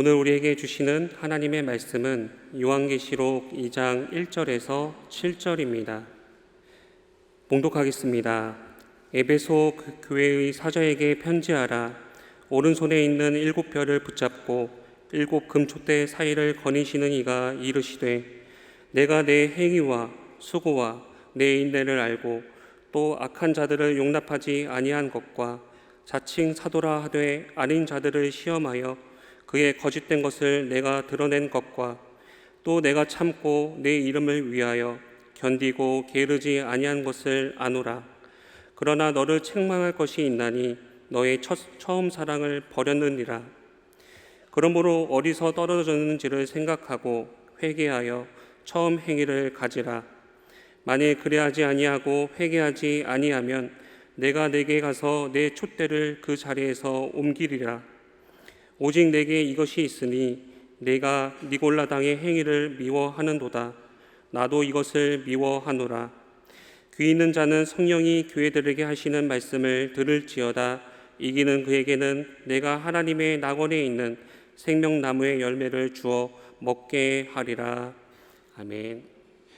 오늘 우리에게 주시는 하나님의 말씀은 요한계시록 2장 1절에서 7절입니다. 봉독하겠습니다. 에베소 교회의 사자에게 편지하라. 오른손에 있는 7별을 붙잡고 7 금촛대 사이를 거니시는 이가 이르시되, 내가 내 행위와 수고와 내 인내를 알고 또 악한 자들을 용납하지 아니한 것과 자칭 사도라 하되 아닌 자들을 시험하여 그의 거짓된 것을 내가 드러낸 것과 또 내가 참고 내 이름을 위하여 견디고 게으르지 아니한 것을 아노라. 그러나 너를 책망할 것이 있나니 너의 처음 사랑을 버렸느니라. 그러므로 어디서 떨어졌는지를 생각하고 회개하여 처음 행위를 가지라. 만일 그리하지 아니하고 회개하지 아니하면 내가 내게 가서 내 촛대를 그 자리에서 옮기리라. 오직 내게 이것이 있으니 내가 니골라당의 행위를 미워하는도다. 나도 이것을 미워하노라. 귀 있는 자는 성령이 교회들에게 하시는 말씀을 들을지어다. 이기는 그에게는 내가 하나님의 낙원에 있는 생명나무의 열매를 주어 먹게 하리라. 아멘.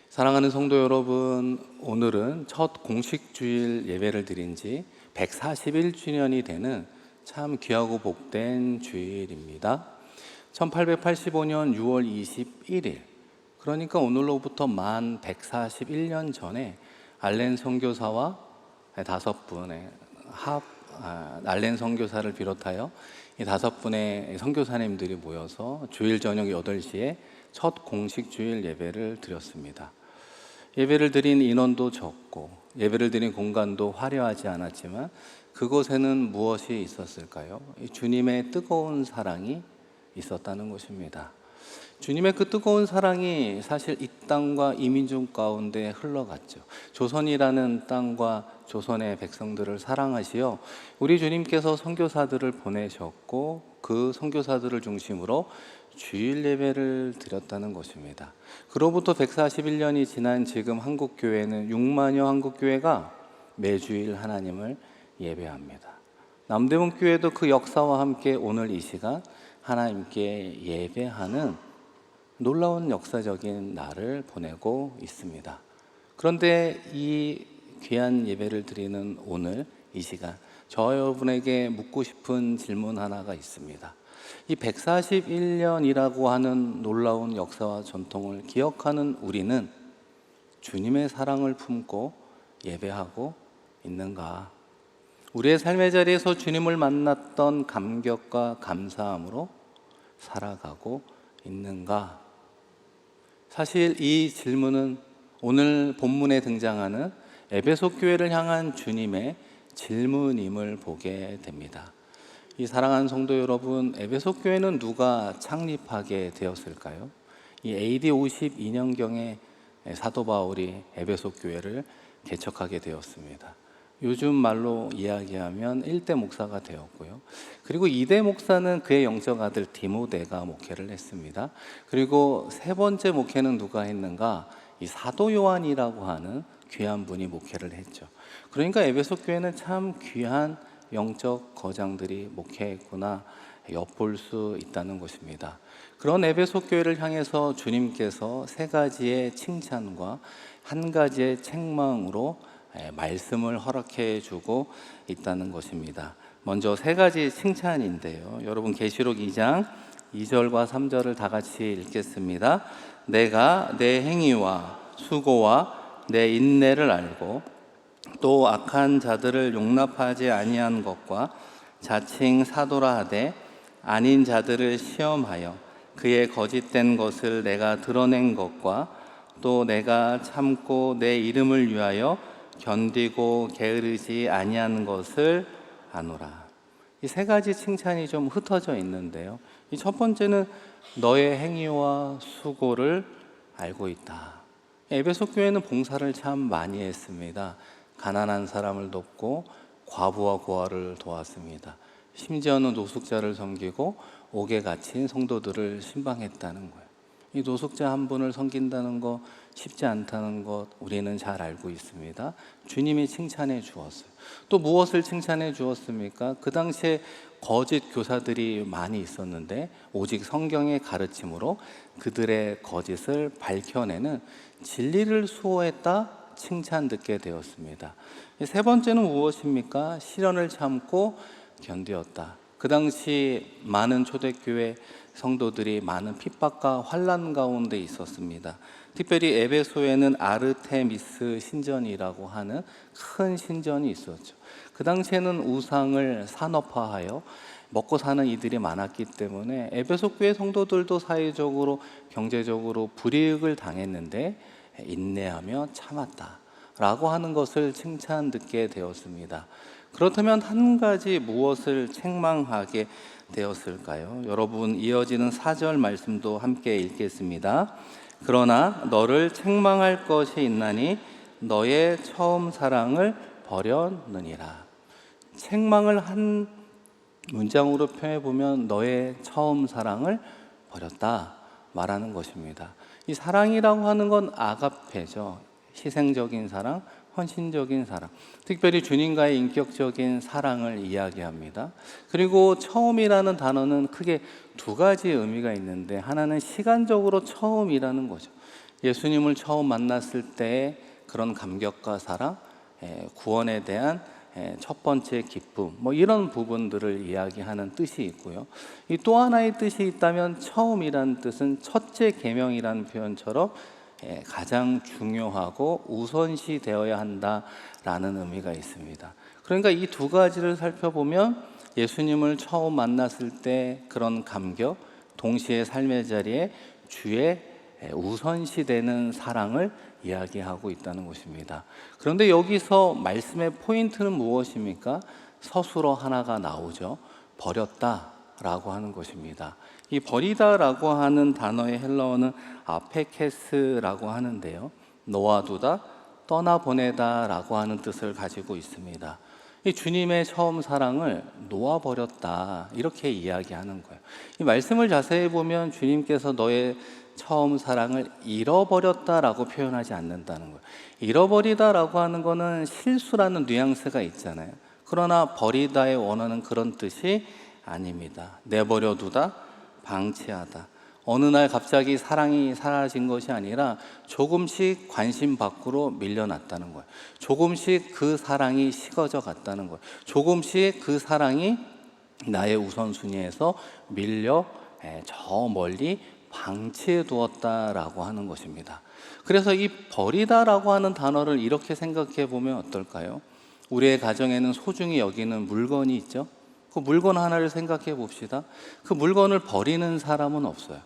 사랑하는 성도 여러분, 오늘은 첫 공식 주일 예배를 드린 지 141주년이 되는 참 귀하고 복된 주일입니다. 1885년 6월 21일, 그러니까 오늘로부터 만 141년 전에 알렌 선교사와 5분의 알렌 선교사를 비롯하여 이 5분의 선교사님들이 모여서 주일 저녁 8시에 첫 공식 주일 예배를 드렸습니다. 예배를 드린 인원도 적고 예배를 드린 공간도 화려하지 않았지만 그곳에는 무엇이 있었을까요? 주님의 뜨거운 사랑이 있었다는 것입니다. 주님의 그 뜨거운 사랑이 사실 이 땅과 이민족 가운데 흘러갔죠. 조선이라는 땅과 조선의 백성들을 사랑하시어 우리 주님께서 선교사들을 보내셨고 그 선교사들을 중심으로 주일 예배를 드렸다는 것입니다. 그로부터 141년이 지난 지금 한국교회는 6만여 한국교회가 매주일 하나님을 예배합니다. 남대문 교회도 그 역사와 함께 오늘 이 시간 하나님께 예배하는 놀라운 역사적인 날을 보내고 있습니다. 그런데 이 귀한 예배를 드리는 오늘 이 시간 저 여러분에게 묻고 싶은 질문 하나가 있습니다. 이 141년이라고 하는 놀라운 역사와 전통을 기억하는 우리는 주님의 사랑을 품고 예배하고 있는가? 우리의 삶의 자리에서 주님을 만났던 감격과 감사함으로 살아가고 있는가? 사실 이 질문은 오늘 본문에 등장하는 에베소 교회를 향한 주님의 질문임을 보게 됩니다. 이 사랑하는 성도 여러분, 에베소 교회는 누가 창립하게 되었을까요? 이 AD 52년경에 사도 바울이 에베소 교회를 개척하게 되었습니다. 요즘 말로 이야기하면 1대 목사가 되었고요. 그리고 2대 목사는 그의 영적 아들 디모데가 목회를 했습니다. 그리고 3번째 목회는 누가 했는가? 이 사도 요한이라고 하는 귀한 분이 목회를 했죠. 그러니까 에베소 교회는 참 귀한 영적 거장들이 목회했구나 엿볼 수 있다는 것입니다. 그런 에베소 교회를 향해서 주님께서 3가지의 칭찬과 1가지의 책망으로 말씀을 허락해 주고 있다는 것입니다. 먼저 3가지 칭찬인데요. 여러분 계시록 2장 2절과 3절을 다 같이 읽겠습니다. 내가 내 행위와 수고와 내 인내를 알고 또 악한 자들을 용납하지 아니한 것과 자칭 사도라 하되 아닌 자들을 시험하여 그의 거짓된 것을 내가 드러낸 것과 또 내가 참고 내 이름을 위하여 견디고 게으르지 아니한 것을 아노라. 이 3가지 칭찬이 좀 흩어져 있는데요. 이 첫 번째는 너의 행위와 수고를 알고 있다. 에베소 교회는 봉사를 참 많이 했습니다. 가난한 사람을 돕고 과부와 고아를 도왔습니다. 심지어는 노숙자를 섬기고 옥에 갇힌 성도들을 신방했다는 거예요. 이 노숙자 한 분을 섬긴다는 거 쉽지 않다는 것 우리는 잘 알고 있습니다. 주님이 칭찬해 주었어요. 또 무엇을 칭찬해 주었습니까? 그 당시에 거짓 교사들이 많이 있었는데 오직 성경의 가르침으로 그들의 거짓을 밝혀내는 진리를 수호했다 칭찬 듣게 되었습니다. 세 번째는 무엇입니까? 시련을 참고 견디었다. 그 당시 많은 초대교회 성도들이 많은 핍박과 환난 가운데 있었습니다. 특별히 에베소에는 아르테미스 신전이라고 하는 큰 신전이 있었죠. 그 당시에는 우상을 산업화하여 먹고 사는 이들이 많았기 때문에 에베소 교회 성도들도 사회적으로 경제적으로 불이익을 당했는데 인내하며 참았다라고 하는 것을 칭찬 듣게 되었습니다. 그렇다면 한 가지 무엇을 책망하게 되었을까요? 여러분, 이어지는 4절 말씀도 함께 읽겠습니다. 그러나 너를 책망할 것이 있나니 너의 처음 사랑을 버렸느니라. 책망을 한 문장으로 표현해 보면 너의 처음 사랑을 버렸다 말하는 것입니다. 이 사랑이라고 하는 건 아가페죠. 희생적인 사랑, 헌신적인 사랑, 특별히 주님과의 인격적인 사랑을 이야기합니다. 그리고 처음이라는 단어는 크게 두 가지 의미가 있는데, 하나는 시간적으로 처음이라는 거죠. 예수님을 처음 만났을 때의 그런 감격과 사랑, 구원에 대한 첫 번째 기쁨, 이런 부분들을 이야기하는 뜻이 있고요. 이 또 하나의 뜻이 있다면 처음이라는 뜻은 첫째 계명이라는 표현처럼 가장 중요하고 우선시 되어야 한다라는 의미가 있습니다. 그러니까 이 두 가지를 살펴보면 예수님을 처음 만났을 때 그런 감격, 동시에 삶의 자리에 주의 우선시 되는 사랑을 이야기하고 있다는 것입니다. 그런데 여기서 말씀의 포인트는 무엇입니까? 서술어 하나가 나오죠. 버렸다라고 하는 것입니다. 이 버리다라고 하는 단어의 헬라어는 아페케스라고 하는데요, 놓아두다, 떠나보내다라고 하는 뜻을 가지고 있습니다. 이 주님의 처음 사랑을 놓아버렸다, 이렇게 이야기하는 거예요. 이 말씀을 자세히 보면 주님께서 너의 처음 사랑을 잃어버렸다라고 표현하지 않는다는 거예요. 잃어버리다라고 하는 거는 실수라는 뉘앙스가 있잖아요. 그러나 버리다의 원어는 그런 뜻이 아닙니다. 내버려 두다, 방치하다. 어느 날 갑자기 사랑이 사라진 것이 아니라 조금씩 관심 밖으로 밀려났다는 거예요. 조금씩 그 사랑이 식어져 갔다는 거예요. 조금씩 그 사랑이 나의 우선순위에서 밀려 저 멀리 방치해 두었다라고 하는 것입니다. 그래서 이 버리다라고 하는 단어를 이렇게 생각해 보면 어떨까요? 우리의 가정에는 소중히 여기는 물건이 있죠. 그 물건 하나를 생각해 봅시다. 그 물건을 버리는 사람은 없어요.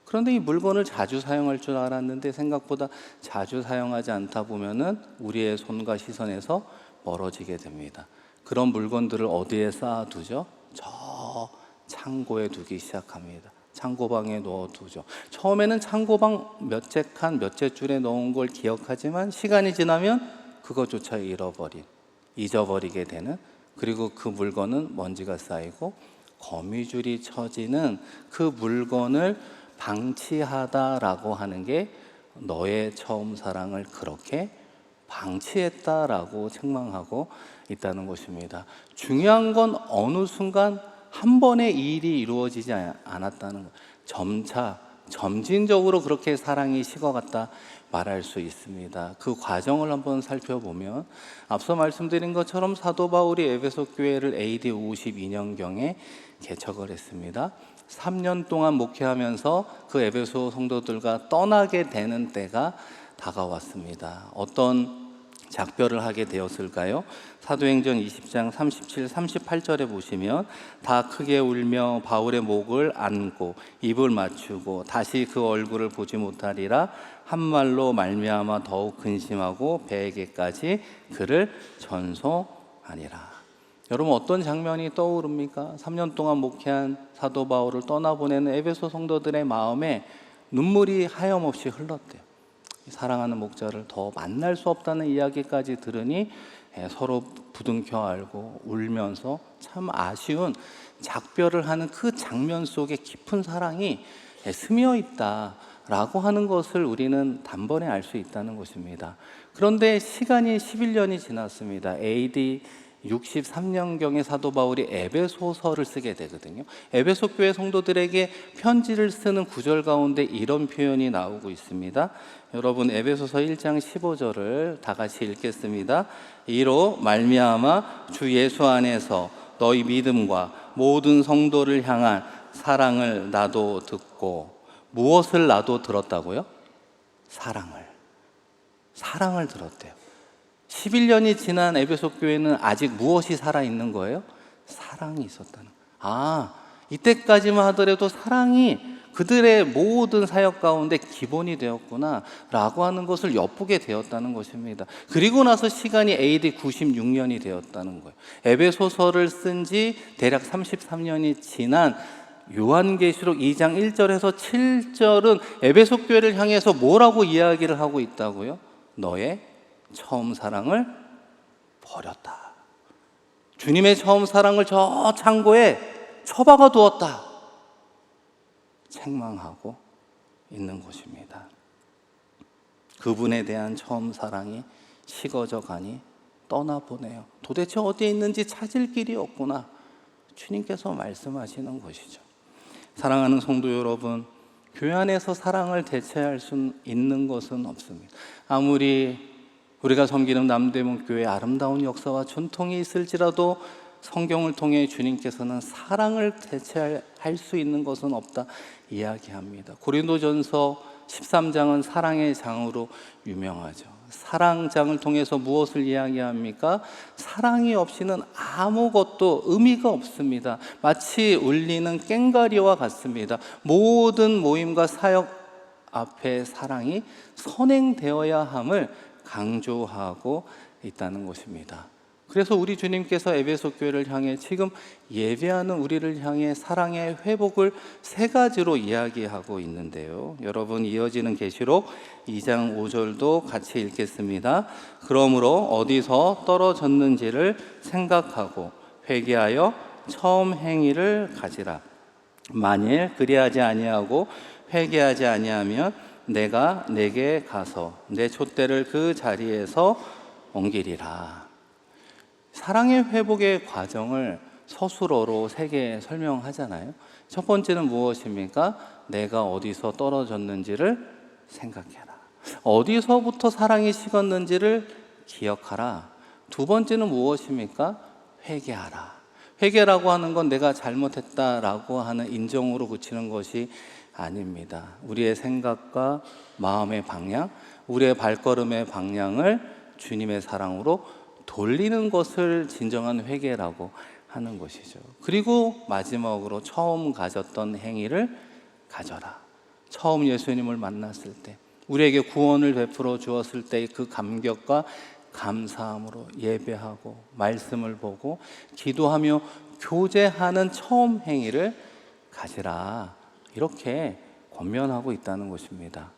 그런데 이 물건을 자주 사용할 줄 알았는데 생각보다 자주 사용하지 않다 보면은 우리의 손과 시선에서 멀어지게 됩니다. 그런 물건들을 어디에 쌓아두죠? 저 창고에 두기 시작합니다. 창고방에 넣어두죠. 처음에는 창고방 몇째 칸, 몇째 줄에 넣은 걸 기억하지만 시간이 지나면 그것조차 잊어버리게 되는, 그리고 그 물건은 먼지가 쌓이고 거미줄이 쳐지는 그 물건을 방치하다라고 하는 게 너의 처음 사랑을 그렇게 방치했다라고 책망하고 있다는 것입니다. 중요한 건 어느 순간 한 번에 이 일이 이루어지지 않았다는 것. 점차 점진적으로 그렇게 사랑이 식어갔다 말할 수 있습니다. 그 과정을 한번 살펴보면 앞서 말씀드린 것처럼 사도 바울이 에베소 교회를 AD 52년경에 개척을 했습니다. 3년 동안 목회하면서 그 에베소 성도들과 떠나게 되는 때가 다가왔습니다. 어떤 작별을 하게 되었을까요? 사도행전 20장 37, 38절에 보시면 다 크게 울며 바울의 목을 안고 입을 맞추고 다시 그 얼굴을 보지 못하리라 한 말로 말미암아 더욱 근심하고 배에게까지 그를 전송하니라. 여러분, 어떤 장면이 떠오릅니까? 3년 동안 목회한 사도 바울을 떠나보내는 에베소 성도들의 마음에 눈물이 하염없이 흘렀대요. 사랑하는 목자를 더 만날 수 없다는 이야기까지 들으니 서로 부둥켜 안고 울면서 참 아쉬운 작별을 하는 그 장면 속에 깊은 사랑이 스며 있다라고 하는 것을 우리는 단번에 알 수 있다는 것입니다. 그런데 시간이 11년이 지났습니다. AD 63년경에 사도 바울이 에베소서를 쓰게 되거든요. 에베소 교회 성도들에게 편지를 쓰는 구절 가운데 이런 표현이 나오고 있습니다. 여러분, 에베소서 1장 15절을 다 같이 읽겠습니다. 이로 말미암아 주 예수 안에서 너희 믿음과 모든 성도를 향한 사랑을 나도 듣고, 무엇을 나도 들었다고요? 사랑을 들었대요. 11년이 지난 에베소 교회는 아직 무엇이 살아있는 거예요? 사랑이 있었다는. 이때까지만 하더라도 사랑이 그들의 모든 사역 가운데 기본이 되었구나 라고 하는 것을 엿보게 되었다는 것입니다. 그리고 나서 시간이 AD 96년이 되었다는 거예요. 에베소서를 쓴 지 대략 33년이 지난 요한계시록 2장 1절에서 7절은 에베소 교회를 향해서 뭐라고 이야기를 하고 있다고요? 너의 처음 사랑을 버렸다. 주님의 처음 사랑을 저 창고에 처박아 두었다. 책망하고 있는 것입니다. 그분에 대한 처음 사랑이 식어져 가니 떠나보내요. 도대체 어디에 있는지 찾을 길이 없구나. 주님께서 말씀하시는 것이죠. 사랑하는 성도 여러분, 교회 안에서 사랑을 대체할 수 있는 것은 없습니다. 아무리 우리가 섬기는 남대문 교회의 아름다운 역사와 전통이 있을지라도 성경을 통해 주님께서는 사랑을 대체할 수 있는 것은 없다 이야기합니다. 고린도전서 13장은 사랑의 장으로 유명하죠. 사랑장을 통해서 무엇을 이야기합니까? 사랑이 없이는 아무것도 의미가 없습니다. 마치 울리는 꽹과리와 같습니다. 모든 모임과 사역 앞에 사랑이 선행되어야 함을 강조하고 있다는 것입니다. 그래서 우리 주님께서 에베소 교회를 향해 지금 예배하는 우리를 향해 사랑의 회복을 3가지로 이야기하고 있는데요. 여러분, 이어지는 계시록 2장 5절도 같이 읽겠습니다. 그러므로 어디서 떨어졌는지를 생각하고 회개하여 처음 행위를 가지라. 만일 그리하지 아니하고 회개하지 아니하면 내가 내게 가서 내 촛대를 그 자리에서 옮기리라. 사랑의 회복의 과정을 서술어로 3개 설명하잖아요. 첫 번째는 무엇입니까? 내가 어디서 떨어졌는지를 생각해라. 어디서부터 사랑이 식었는지를 기억하라. 두 번째는 무엇입니까? 회개하라. 회개라고 하는 건 내가 잘못했다라고 하는 인정으로 그치는 것이 아닙니다. 우리의 생각과 마음의 방향, 우리의 발걸음의 방향을 주님의 사랑으로 돌리는 것을 진정한 회개라고 하는 것이죠. 그리고 마지막으로 처음 가졌던 행위를 가져라. 처음 예수님을 만났을 때, 우리에게 구원을 베풀어 주었을 때의 그 감격과 감사함으로 예배하고 말씀을 보고 기도하며 교제하는 처음 행위를 가지라. 이렇게 권면하고 있다는 것입니다.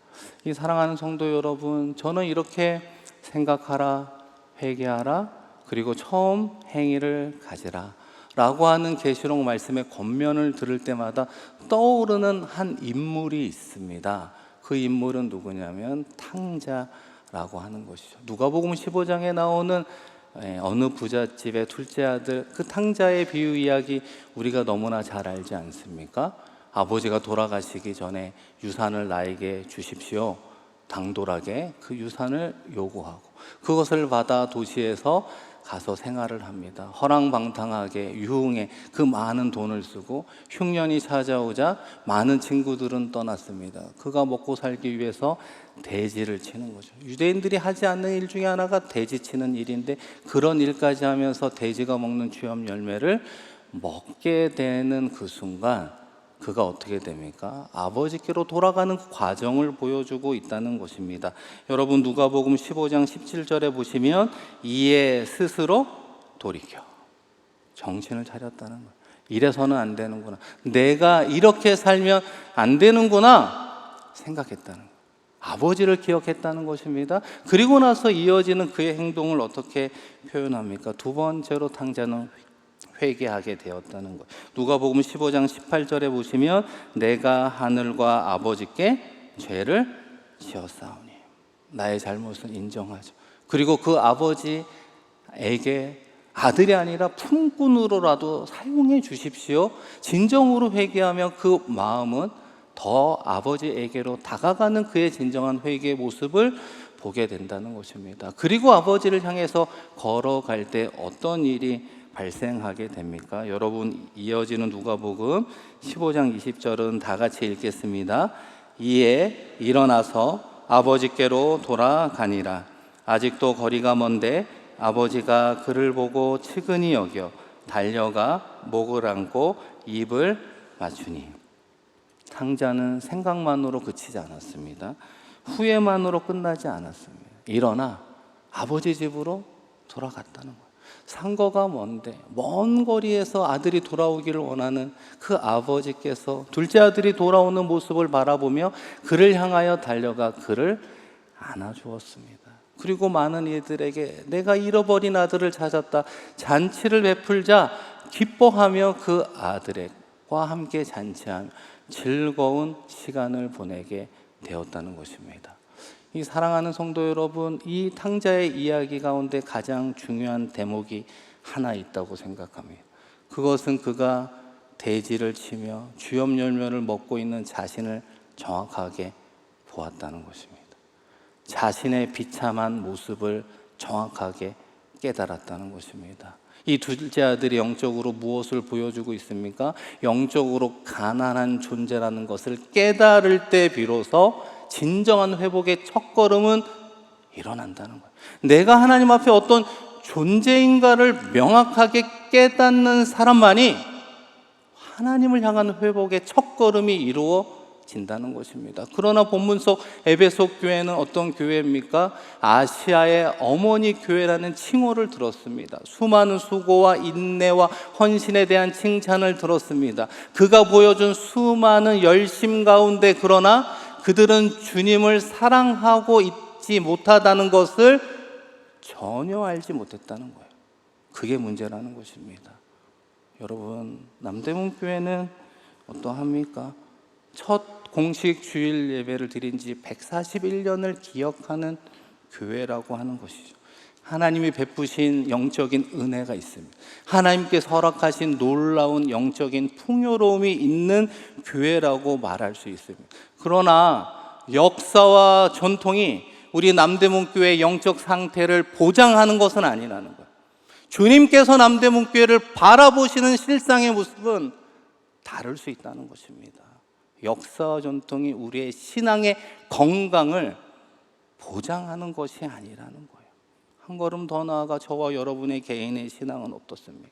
이 사랑하는 성도 여러분, 저는 이렇게 생각하라, 회개하라, 그리고 처음 행위를 가지라 라고 하는 계시록 말씀의 권면을 들을 때마다 떠오르는 한 인물이 있습니다. 그 인물은 누구냐면 탕자라고 하는 것이죠. 누가복음 15장에 나오는 어느 부잣집의 둘째 아들, 그 탕자의 비유 이야기 우리가 너무나 잘 알지 않습니까? 아버지가 돌아가시기 전에 유산을 나에게 주십시오. 당돌하게 그 유산을 요구하고 그것을 받아 도시에서 가서 생활을 합니다. 허랑방탕하게 유흥에 그 많은 돈을 쓰고 흉년이 찾아오자 많은 친구들은 떠났습니다. 그가 먹고 살기 위해서 돼지를 치는 거죠. 유대인들이 하지 않는 일 중에 하나가 돼지 치는 일인데, 그런 일까지 하면서 돼지가 먹는 취업 열매를 먹게 되는 그 순간 그가 어떻게 됩니까? 아버지께로 돌아가는 그 과정을 보여주고 있다는 것입니다. 여러분, 누가복음 15장 17절에 보시면 이에 스스로 돌이켜 정신을 차렸다는 거예요. 이래서는 안 되는구나, 내가 이렇게 살면 안 되는구나 생각했다는 거예요. 아버지를 기억했다는 것입니다. 그리고 나서 이어지는 그의 행동을 어떻게 표현합니까? 두 번째로 탕자는 회개하게 되었다는 것. 누가복음 15장 18절에 보시면 내가 하늘과 아버지께 죄를 지었사오니, 나의 잘못을 인정하죠. 그리고 그 아버지에게 아들이 아니라 품꾼으로라도 사용해 주십시오. 진정으로 회개하면 그 마음은 더 아버지에게로 다가가는 그의 진정한 회개의 모습을 보게 된다는 것입니다. 그리고 아버지를 향해서 걸어갈 때 어떤 일이 발생하게 됩니까? 여러분, 이어지는 누가복음 15장 20절은 다 같이 읽겠습니다. 이에 일어나서 아버지께로 돌아가니라. 아직도 거리가 먼데 아버지가 그를 보고 측은히 여겨 달려가 목을 안고 입을 맞추니. 탕자는 생각만으로 그치지 않았습니다. 후회만으로 끝나지 않았습니다. 일어나 아버지 집으로 돌아갔다는 거예요. 상거가 먼데 먼 거리에서 아들이 돌아오기를 원하는 그 아버지께서 둘째 아들이 돌아오는 모습을 바라보며 그를 향하여 달려가 그를 안아주었습니다. 그리고 많은 이들에게 내가 잃어버린 아들을 찾았다, 잔치를 베풀자 기뻐하며 그 아들과 함께 잔치하며 즐거운 시간을 보내게 되었다는 것입니다. 이 사랑하는 성도 여러분, 이 탕자의 이야기 가운데 가장 중요한 대목이 하나 있다고 생각합니다. 그것은 그가 돼지를 치며 주염열매를 먹고 있는 자신을 정확하게 보았다는 것입니다. 자신의 비참한 모습을 정확하게 깨달았다는 것입니다. 이 둘째 아들이 영적으로 무엇을 보여주고 있습니까? 영적으로 가난한 존재라는 것을 깨달을 때 비로소 진정한 회복의 첫걸음은 일어난다는 거예요. 내가 하나님 앞에 어떤 존재인가를 명확하게 깨닫는 사람만이 하나님을 향한 회복의 첫걸음이 이루어진다는 것입니다. 그러나 본문 속 에베소 교회는 어떤 교회입니까? 아시아의 어머니 교회라는 칭호를 들었습니다. 수많은 수고와 인내와 헌신에 대한 칭찬을 들었습니다. 그가 보여준 수많은 열심 가운데 그러나 그들은 주님을 사랑하고 있지 못하다는 것을 전혀 알지 못했다는 거예요. 그게 문제라는 것입니다. 여러분, 남대문 교회는 어떠합니까? 첫 공식 주일 예배를 드린 지 141년을 기억하는 교회라고 하는 것이죠. 하나님이 베푸신 영적인 은혜가 있습니다. 하나님께서 허락하신 놀라운 영적인 풍요로움이 있는 교회라고 말할 수 있습니다. 그러나 역사와 전통이 우리 남대문 교회의 영적 상태를 보장하는 것은 아니라는 거예요. 주님께서 남대문 교회를 바라보시는 실상의 모습은 다를 수 있다는 것입니다. 역사와 전통이 우리의 신앙의 건강을 보장하는 것이 아니라는 거예요. 한 걸음 더 나아가 저와 여러분의 개인의 신앙은 어떻습니까?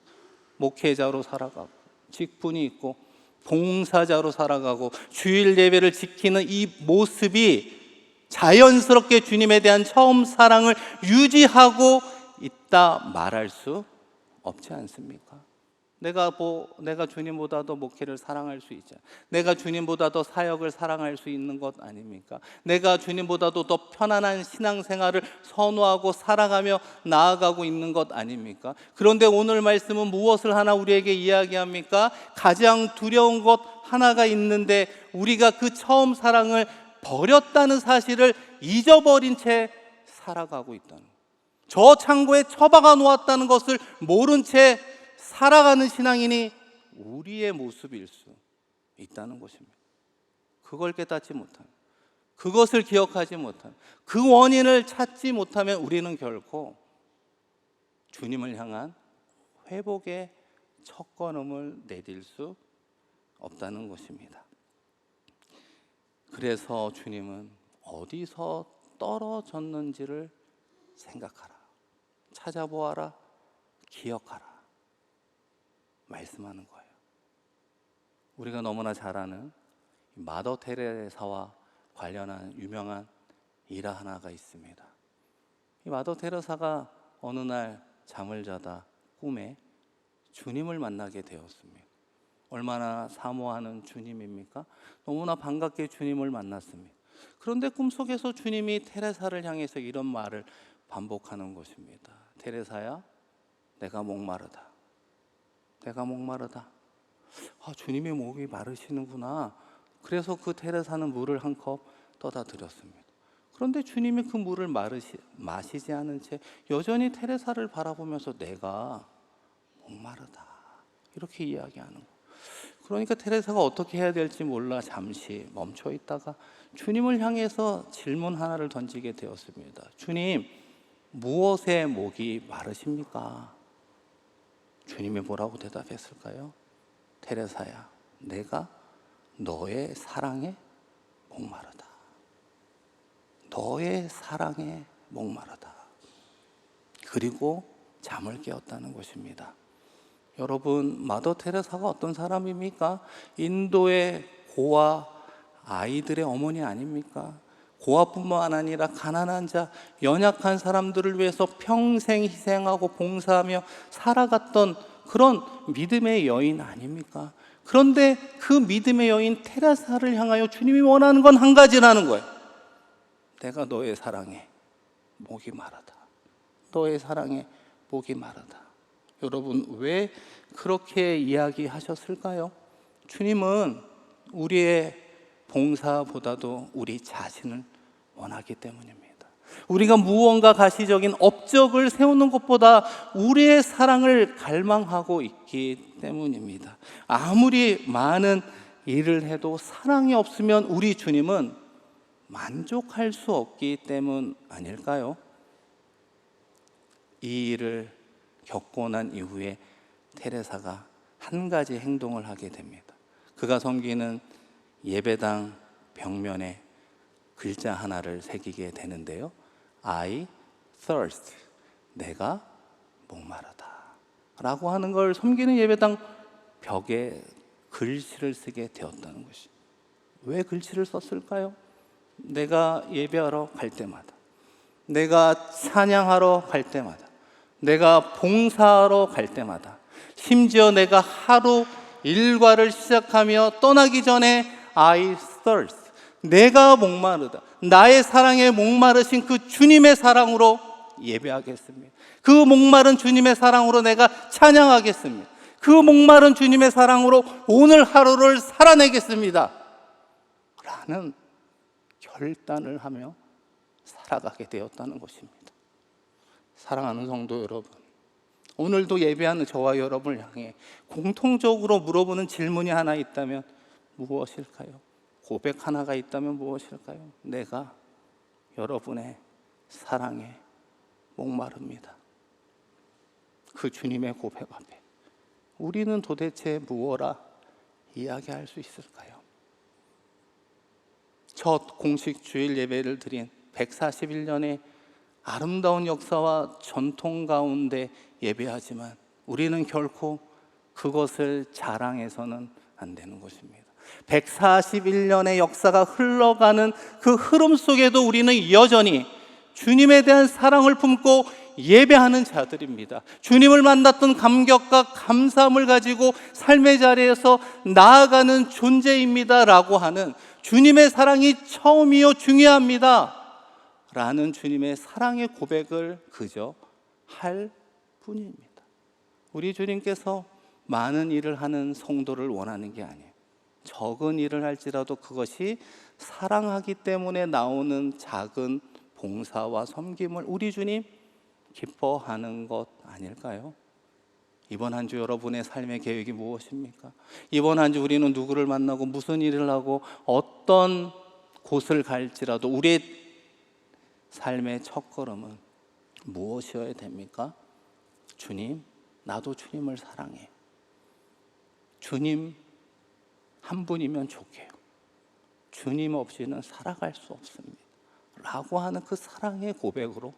목회자로 살아가고 직분이 있고 봉사자로 살아가고 주일 예배를 지키는 이 모습이 자연스럽게 주님에 대한 처음 사랑을 유지하고 있다 말할 수 없지 않습니까? 내가 주님보다 더 목회를 사랑할 수 있잖아요. 내가 주님보다 더 사역을 사랑할 수 있는 것 아닙니까? 내가 주님보다도 더 편안한 신앙생활을 선호하고 살아가며 나아가고 있는 것 아닙니까? 그런데 오늘 말씀은 무엇을 하나 우리에게 이야기합니까? 가장 두려운 것 하나가 있는데 우리가 그 처음 사랑을 버렸다는 사실을 잊어버린 채 살아가고 있다는 거예요. 저 창고에 처박아 놓았다는 것을 모른 채 살아가는 신앙인이 우리의 모습일 수 있다는 것입니다. 그걸 깨닫지 못하면, 그것을 기억하지 못하면, 그 원인을 찾지 못하면 우리는 결코 주님을 향한 회복의 첫걸음을 내딜 수 없다는 것입니다. 그래서 주님은 어디서 떨어졌는지를 생각하라, 찾아보아라, 기억하라 말씀하는 거예요. 우리가 너무나 잘 아는 마더 테레사와 관련한 유명한 일화 하나가 있습니다. 이 마더 테레사가 어느 날 잠을 자다 꿈에 주님을 만나게 되었습니다. 얼마나 사모하는 주님입니까? 너무나 반갑게 주님을 만났습니다. 그런데 꿈속에서 주님이 테레사를 향해서 이런 말을 반복하는 것입니다. 테레사야, 내가 목마르다. 내가 목마르다. 주님이 목이 마르시는구나. 그래서 그 테레사는 물을 한 컵 떠다 드렸습니다. 그런데 주님이 그 물을 마시지 않은 채 여전히 테레사를 바라보면서 내가 목마르다. 이렇게 이야기하는 거. 그러니까 테레사가 어떻게 해야 될지 몰라 잠시 멈춰 있다가 주님을 향해서 질문 하나를 던지게 되었습니다. 주님, 무엇에 목이 마르십니까? 주님이 뭐라고 대답했을까요? 테레사야, 내가 너의 사랑에 목마르다. 너의 사랑에 목마르다. 그리고 잠을 깨웠다는 것입니다. 여러분, 마더 테레사가 어떤 사람입니까? 인도의 고아 아이들의 어머니 아닙니까? 고아뿐만 아니라 가난한 자, 연약한 사람들을 위해서 평생 희생하고 봉사하며 살아갔던 그런 믿음의 여인 아닙니까? 그런데 그 믿음의 여인 테레사를 향하여 주님이 원하는 건 한 가지라는 거예요. 내가 너의 사랑에 목이 마르다. 너의 사랑에 목이 마르다. 여러분, 왜 그렇게 이야기하셨을까요? 주님은 우리의 봉사보다도 우리 자신을 원하기 때문입니다. 우리가 무언가 가시적인 업적을 세우는 것보다 우리의 사랑을 갈망하고 있기 때문입니다. 아무리 많은 일을 해도 사랑이 없으면 우리 주님은 만족할 수 없기 때문 아닐까요? 이 일을 겪고 난 이후에 테레사가 한 가지 행동을 하게 됩니다. 그가 섬기는 예배당 벽면에 글자 하나를 새기게 되는데요. I thirst, 내가 목마르다 라고 하는 걸 섬기는 예배당 벽에 글씨를 쓰게 되었다는 것이. 왜 글씨를 썼을까요? 내가 예배하러 갈 때마다, 내가 찬양하러 갈 때마다, 내가 봉사하러 갈 때마다, 심지어 내가 하루 일과를 시작하며 떠나기 전에 I thirst, 내가 목마르다, 나의 사랑에 목마르신 그 주님의 사랑으로 예배하겠습니다. 그 목마른 주님의 사랑으로 내가 찬양하겠습니다. 그 목마른 주님의 사랑으로 오늘 하루를 살아내겠습니다 라는 결단을 하며 살아가게 되었다는 것입니다. 사랑하는 성도 여러분, 오늘도 예배하는 저와 여러분을 향해 공통적으로 물어보는 질문이 하나 있다면 무엇일까요? 고백 하나가 있다면 무엇일까요? 내가 여러분의 사랑에 목마릅니다. 그 주님의 고백 앞에 우리는 도대체 무엇라 이야기할 수 있을까요? 첫 공식 주일 예배를 드린 141년의 아름다운 역사와 전통 가운데 예배하지만 우리는 결코 그것을 자랑해서는 안 되는 것입니다. 141년의 역사가 흘러가는 그 흐름 속에도 우리는 여전히 주님에 대한 사랑을 품고 예배하는 자들입니다. 주님을 만났던 감격과 감사함을 가지고 삶의 자리에서 나아가는 존재입니다 라고 하는, 주님의 사랑이 처음이요 중요합니다 라는 주님의 사랑의 고백을 그저 할 뿐입니다. 우리 주님께서 많은 일을 하는 성도를 원하는 게 아니에요. 적은 일을 할지라도 그것이 사랑하기 때문에 나오는 작은 봉사와 섬김을 우리 주님 기뻐하는 것 아닐까요? 이번 한 주 여러분의 삶의 계획이 무엇입니까? 이번 한 주 우리는 누구를 만나고 무슨 일을 하고 어떤 곳을 갈지라도 우리의 삶의 첫걸음은 무엇이어야 됩니까? 주님, 나도 주님을 사랑해. 주님 한 분이면 좋게요. 주님 없이는 살아갈 수 없습니다 라고 하는 그 사랑의 고백으로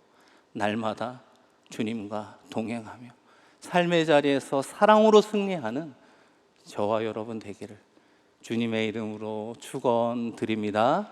날마다 주님과 동행하며 삶의 자리에서 사랑으로 승리하는 저와 여러분 되기를 주님의 이름으로 축원드립니다.